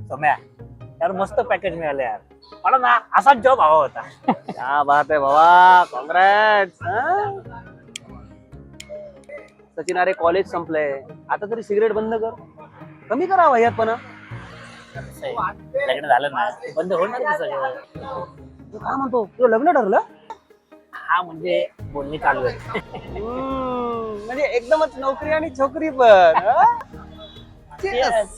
सम्या यार मस्त पॅकेज मिळालं यार. मला ना असाच जॉब हवा होता. क्या बात आहे बाबा, कॉंग्रॅट्स. सचिन अरे कॉलेज संपलंय, आता तरी सिगरेट बंद कर, कमी करा वह्यातपणा. कसं आहे, लग्न झालं ना बंद होणार की सगळं. तू काय म्हणतो, तुझं लग्न ठरलं? हा म्हणजे बोलणी चालू आहे. म्हणजे एकदमच नोकरी आणि छोकरी पण. Yes.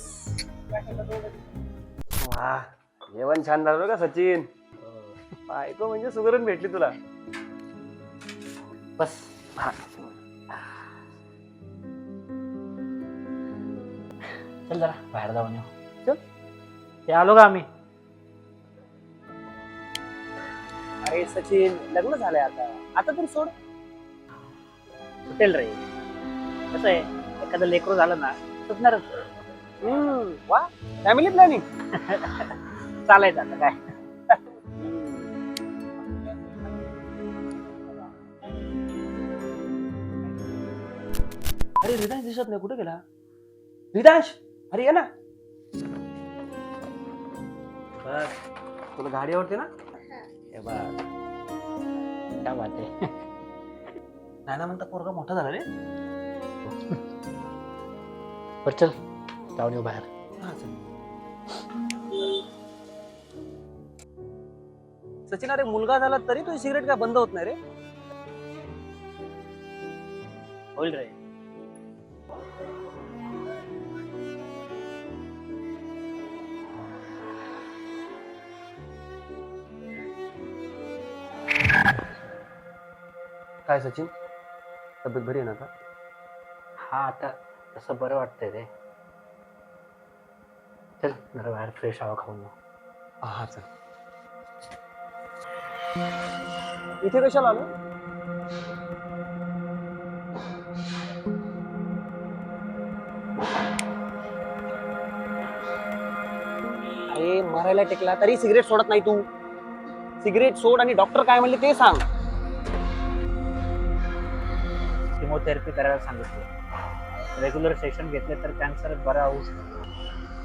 वा, जेवण छान झालं का सचिन? बायको म्हणजे सुगरण भेटली तुला. बस हा. चल जरा बाहेर जाऊन येऊ. चल. ते आलो का आम्ही. अरे सचिन, लग्न झालंय आता तरी सोड. सुटेल रे. कसं आहे एखादं लेकरू झालं ना सुटणारच. वा, फॅमिली प्लॅनिंग. चालायचं आता काय. अरे रिदांश दिसत नाही, कुठे गेला रिदांश? अरे ये ना. बस, तुला गाडी आवडते ना? हे बघ, काय बात आहे. नाही ना म्हणता पोरगा मोठा झाला रे. बरं चल जाऊन येऊ बाहेर. हा, चल. सचिन अरे मुलगा झाला तरी तुझी सिगरेट काय बंद होत नाही रे? होईल रे. काय सचिन, तब्येत बरी आहे ना आता? हा आता तसं बरं वाटतंय रे. चल जरा बाहेर फ्रेश हवा खाऊन येऊ. हा चल. इथे कशाला आलो? अरे मरायला टेकला तरी सिगरेट सोडत नाही तू. सिगरेट सोड आणि डॉक्टर काय म्हणले ते सांग. किमोथेरपी करायला सांगितलं. रेग्युलर सेशन घेतले तर कॅन्सर बरा होऊ शकतो.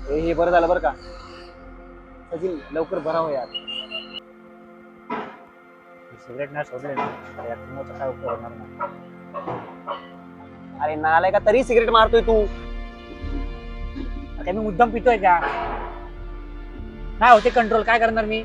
हे बरं झालं बरं का सचिन, लवकर बरा हो यार. सिगरेट नाही सोडले ना तर या किमोचा काय उपयोग होणार नाही. अरे नालाय का तरी सिगरेट मारतोय तू. आता मी मुद्दाम पितोय का? नाही होते कंट्रोल, काय करणार मी.